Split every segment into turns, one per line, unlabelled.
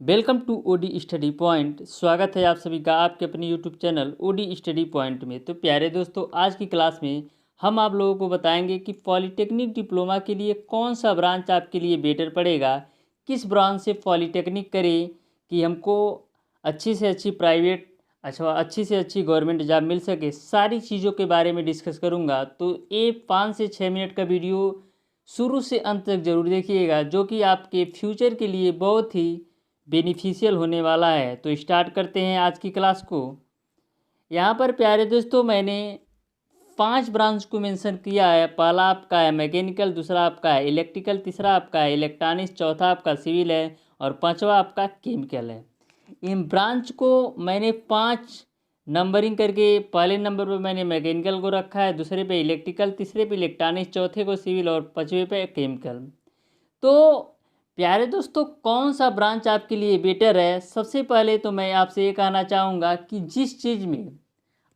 Welcome to OD study point. स्वागत है आप सभी का आपके अपने YouTube channel OD study point में। तो प्यारे दोस्तों, आज की क्लास में हम आप लोगों को बताएंगे कि पॉलीटेक्निक डिप्लोमा के लिए कौन सा ब्रांच आपके लिए बेटर पड़ेगा, किस ब्रांच से पॉलीटेक्निक करें कि हमको अच्छी से अच्छी प्राइवेट अच्छा अच्छी से अच्छी गवर्नमेंट जॉब मिल सके। सारी चीज़ों के बारे में डिस्कस करूँगा। तो ये 5 से 6 मिनट का वीडियो शुरू से अंत तक ज़रूर देखिएगा, जो कि आपके फ्यूचर के लिए बहुत ही बेनिफिशियल होने वाला है। तो स्टार्ट करते हैं आज की क्लास को। यहाँ पर प्यारे दोस्तों, मैंने 5 ब्रांच को मेंशन किया है। पहला आपका है मैकेनिकल, दूसरा आपका है इलेक्ट्रिकल, तीसरा आपका है इलेक्ट्रॉनिक्स, चौथा आपका सिविल है और पांचवा आपका केमिकल है। इन ब्रांच को मैंने 5 नंबरिंग करके, पहले नंबर पर मैंने मैकेनिकल को रखा है, दूसरे पे इलेक्ट्रिकल, तीसरे पे इलेक्ट्रॉनिक्स, चौथे को सिविल और पाँचवें पे केमिकल। तो प्यारे दोस्तों, कौन सा ब्रांच आपके लिए बेटर है? सबसे पहले तो मैं आपसे ये कहना चाहूँगा कि जिस चीज़ में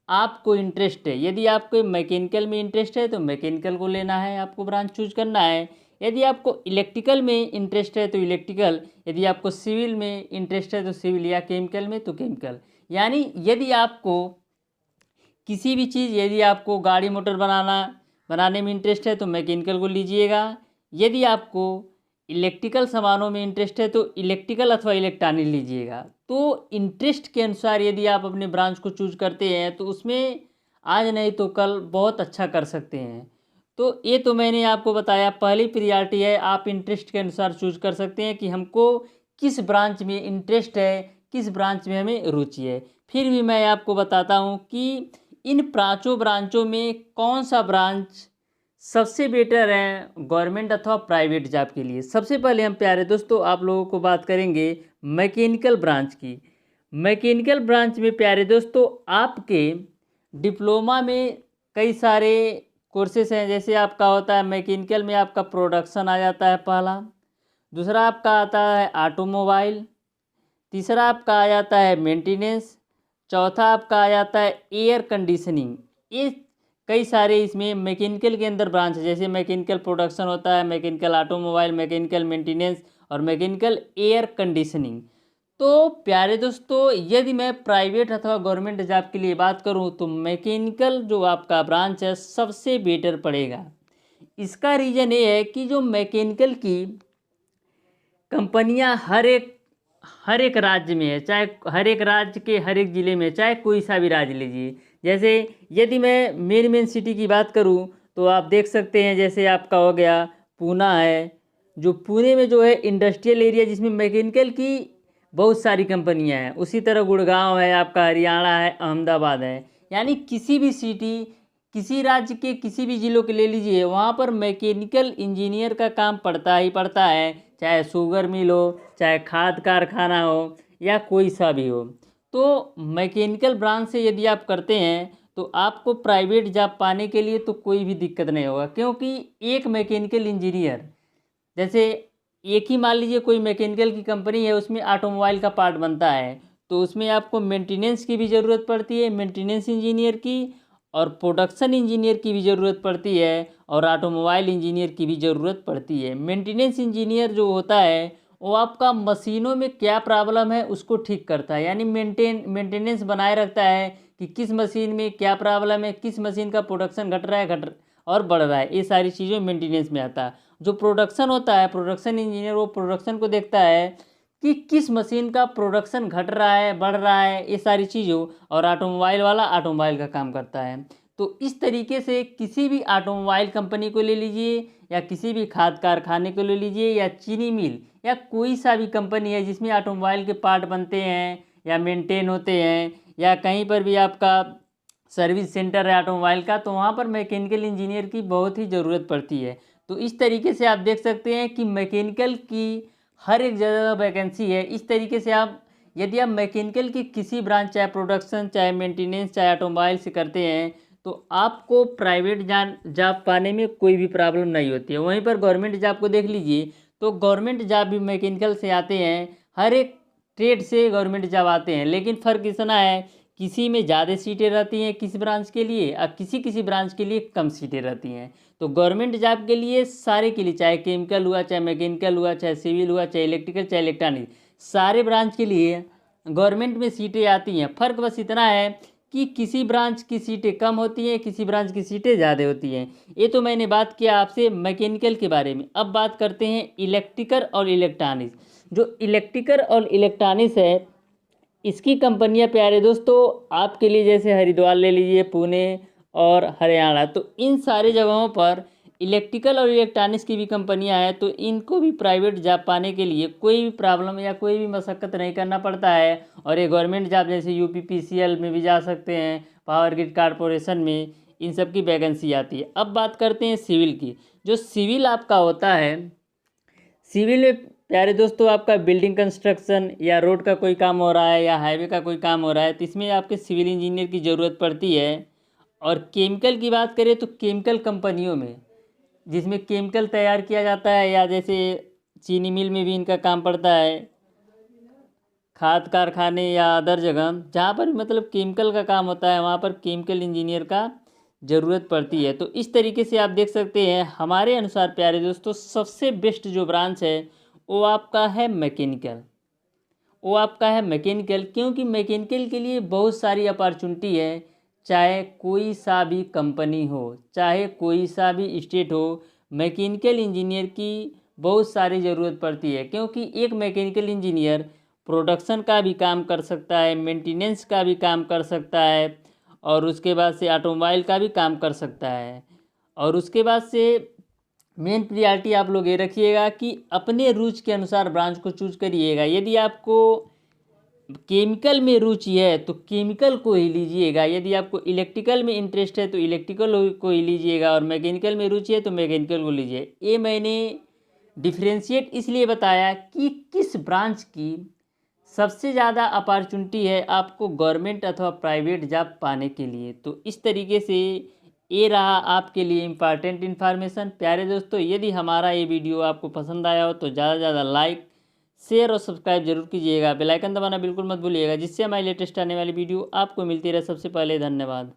आपको इंटरेस्ट है, यदि आपको मैकेनिकल में इंटरेस्ट है तो मैकेनिकल को लेना है, आपको ब्रांच चूज करना है। यदि आपको इलेक्ट्रिकल में इंटरेस्ट है तो इलेक्ट्रिकल, यदि आपको सिविल में इंटरेस्ट है तो सिविल, या केमिकल में तो केमिकल। यानी यदि आपको किसी भी चीज़, यदि आपको गाड़ी मोटर बनाने में इंटरेस्ट है तो मैकेनिकल को लीजिएगा। यदि आपको इलेक्ट्रिकल सामानों में इंटरेस्ट है तो इलेक्ट्रिकल अथवा इलेक्ट्रॉनिक लीजिएगा। तो इंटरेस्ट के अनुसार यदि आप अपने ब्रांच को चूज करते हैं तो उसमें आज नहीं तो कल बहुत अच्छा कर सकते हैं। तो ये तो मैंने आपको बताया, पहली प्रियॉरिटी है आप इंटरेस्ट के अनुसार चूज कर सकते हैं कि हमको किस ब्रांच में इंटरेस्ट है, किस ब्रांच में हमें रुचि है। फिर भी मैं आपको बताता हूँ कि इन पाँचों ब्रांचों में कौन सा ब्रांच सबसे बेटर है गवर्नमेंट अथवा प्राइवेट जॉब के लिए। सबसे पहले हम प्यारे दोस्तों आप लोगों को बात करेंगे मैकेनिकल ब्रांच की। मैकेनिकल ब्रांच में प्यारे दोस्तों आपके डिप्लोमा में कई सारे कोर्सेस हैं। जैसे आपका होता है मैकेनिकल में आपका प्रोडक्शन आ जाता है पहला, दूसरा आपका आता है ऑटोमोबाइल, तीसरा आपका आ जाता है मेंटेनेंस, चौथा आपका आ जाता है एयर कंडीशनिंग। ये कई सारे इसमें मैकेनिकल के अंदर ब्रांच है। जैसे मैकेनिकल प्रोडक्शन होता है, मैकेनिकल ऑटोमोबाइल, मैकेनिकल मेंटेनेंस और मैकेनिकल एयर कंडीशनिंग। तो प्यारे दोस्तों, यदि मैं प्राइवेट अथवा गवर्नमेंट जॉब के लिए बात करूं तो मैकेनिकल जो आपका ब्रांच है सबसे बेटर पड़ेगा। इसका रीज़न ये है कि जो मैकेनिकल की कंपनियां हर एक राज्य में है, चाहे हर एक राज्य के हर एक ज़िले में, चाहे कोई सा भी राज्य लीजिए। जैसे यदि मैं मेन सिटी की बात करूं तो आप देख सकते हैं, जैसे आपका हो गया पूना है, जो पुणे में जो है इंडस्ट्रियल एरिया जिसमें मैकेनिकल की बहुत सारी कंपनियां हैं। उसी तरह गुड़गांव है आपका, हरियाणा है, अहमदाबाद है। यानी किसी भी सिटी, किसी राज्य के किसी भी ज़िलों के ले लीजिए, वहाँ पर मैकेनिकल इंजीनियर का काम पड़ता ही पड़ता है। चाहे शुगर मिल हो, चाहे खाद कारखाना हो, या कोई सा भी हो। तो मैकेनिकल ब्रांच से यदि आप करते हैं तो आपको प्राइवेट जॉब पाने के लिए तो कोई भी दिक्कत नहीं होगा। क्योंकि एक मैकेनिकल इंजीनियर, जैसे एक ही मान लीजिए कोई मैकेनिकल की कंपनी है, उसमें ऑटोमोबाइल का पार्ट बनता है, तो उसमें आपको मेंटेनेंस की भी ज़रूरत पड़ती है, मेंटेनेंस इंजीनियर की, और प्रोडक्शन इंजीनियर की भी ज़रूरत पड़ती है, और ऑटोमोबाइल इंजीनियर की भी ज़रूरत पड़ती है। मेंटेनेंस इंजीनियर जो होता है वो आपका मशीनों में क्या प्रॉब्लम है उसको ठीक करता है। यानी मेंटेनेंस बनाए रखता है कि किस मशीन में क्या प्रॉब्लम है, किस मशीन का प्रोडक्शन घट रहा है और बढ़ रहा है। ये सारी चीज़ें मेंटेनेंस में आता है। जो प्रोडक्शन होता है, प्रोडक्शन इंजीनियर, वो प्रोडक्शन को देखता है कि किस मशीन का प्रोडक्शन घट रहा है, बढ़ रहा है, ये सारी चीज़ों। और ऑटोमोबाइल वाला ऑटोमोबाइल का काम करता है। तो इस तरीके से किसी भी ऑटोमोबाइल कंपनी को ले लीजिए, या किसी भी खाद कारखाने को ले लीजिए, या चीनी मिल, या कोई सा भी कंपनी है जिसमें ऑटोमोबाइल के पार्ट बनते हैं या मेंटेन होते हैं, या कहीं पर भी आपका सर्विस सेंटर है ऑटोमोबाइल का, तो वहाँ पर मैकेनिकल इंजीनियर की बहुत ही ज़रूरत पड़ती है। तो इस तरीके से आप देख सकते हैं कि मैकेनिकल की हर एक जगह वैकेंसी है। इस तरीके से आप, यदि आप मैकेनिकल की किसी ब्रांच, चाहे प्रोडक्शन, चाहे मेंटेनेंस, चाहे ऑटोमोबाइल से करते हैं, तो आपको प्राइवेट जॉब पाने में कोई भी प्रॉब्लम नहीं होती है। वहीं पर गवर्नमेंट जॉब को देख लीजिए, तो गवर्नमेंट जॉब भी मैकेनिकल से आते हैं, हर एक ट्रेड से गवर्नमेंट जॉब आते हैं। लेकिन फ़र्क इतना है, किसी में ज़्यादा सीटें रहती हैं किसी ब्रांच के लिए, और किसी किसी ब्रांच के लिए कम सीटें रहती हैं। तो गवर्नमेंट जॉब के लिए सारे के लिए, चाहे केमिकल हुआ, चाहे मैकेनिकल हुआ, चाहे सिविल हुआ, चाहे इलेक्ट्रिकल, चाहे इलेक्ट्रॉनिक, सारे ब्रांच के लिए गवर्नमेंट में सीटें आती हैं। फ़र्क बस इतना है कि किसी ब्रांच की सीटें कम होती हैं, किसी ब्रांच की सीटें ज़्यादा होती हैं। ये तो मैंने बात किया आपसे मैकेनिकल के बारे में। अब बात करते हैं इलेक्ट्रिकल और इलेक्ट्रॉनिक्स। जो इलेक्ट्रिकल और इलेक्ट्रॉनिक्स है, इसकी कंपनियां प्यारे दोस्तों आपके लिए, जैसे हरिद्वार ले लीजिए, पुणे और हरियाणा, तो इन सारे जगहों पर इलेक्ट्रिकल और इलेक्ट्रॉनिक्स की भी कंपनियां हैं। तो इनको भी प्राइवेट जॉब पाने के लिए कोई भी प्रॉब्लम या कोई भी मशक्क़त नहीं करना पड़ता है, और ये गवर्नमेंट जॉब जैसे यूपीपीसीएल में भी जा सकते हैं, पावर ग्रिड कॉरपोरेशन में, इन सब की वैकेंसी आती है। अब बात करते हैं सिविल की। जो सिविल आपका होता है, सिविल में प्यारे दोस्तों आपका बिल्डिंग कंस्ट्रक्शन या रोड का कोई काम हो रहा है या हाईवे का कोई काम हो रहा है, तो इसमें आपके सिविल इंजीनियर की ज़रूरत पड़ती है। और केमिकल की बात करें तो केमिकल कंपनियों में, जिसमें केमिकल तैयार किया जाता है, या जैसे चीनी मिल में भी इनका काम पड़ता है, खाद कारखाने या अदर जगह जहाँ पर मतलब केमिकल का काम होता है, वहाँ पर केमिकल इंजीनियर का ज़रूरत पड़ती है। तो इस तरीके से आप देख सकते हैं, हमारे अनुसार प्यारे दोस्तों सबसे बेस्ट जो ब्रांच है वो आपका है मैकेनिकल। क्योंकि मैकेनिकल के लिए बहुत सारी अपॉर्चुनिटी है। चाहे कोई सा भी कंपनी हो, चाहे कोई सा भी स्टेट हो, मैकेनिकल इंजीनियर की बहुत सारी ज़रूरत पड़ती है। क्योंकि एक मैकेनिकल इंजीनियर प्रोडक्शन का भी काम कर सकता है, मेंटेनेंस का भी काम कर सकता है, और उसके बाद से ऑटोमोबाइल का भी काम कर सकता है। और उसके बाद से मेन प्रियॉरिटी आप लोग ये रखिएगा कि अपने रुचि के अनुसार ब्रांच को चूज करिएगा। यदि आपको केमिकल में रुचि है तो केमिकल को ही लीजिएगा, यदि आपको इलेक्ट्रिकल में इंटरेस्ट है तो इलेक्ट्रिकल को ही लीजिएगा, और मैकेनिकल में रुचि है तो मैकेनिकल को लीजिए। ये मैंने डिफ्रेंशिएट इसलिए बताया कि किस ब्रांच की सबसे ज़्यादा अपॉर्चुनिटी है आपको गवर्नमेंट अथवा प्राइवेट जॉब पाने के लिए। तो इस तरीके से ये रहा आपके लिए इम्पॉर्टेंट इन्फॉर्मेशन। प्यारे दोस्तों, यदि हमारा ये वीडियो आपको पसंद आया हो तो ज़्यादा से ज़्यादा लाइक, शेयर और सब्सक्राइब जरूर कीजिएगा। बेल आइकन दबाना बिल्कुल मत भूलिएगा, जिससे हमारी लेटेस्ट आने वाली वीडियो आपको मिलती रहे सबसे पहले। धन्यवाद।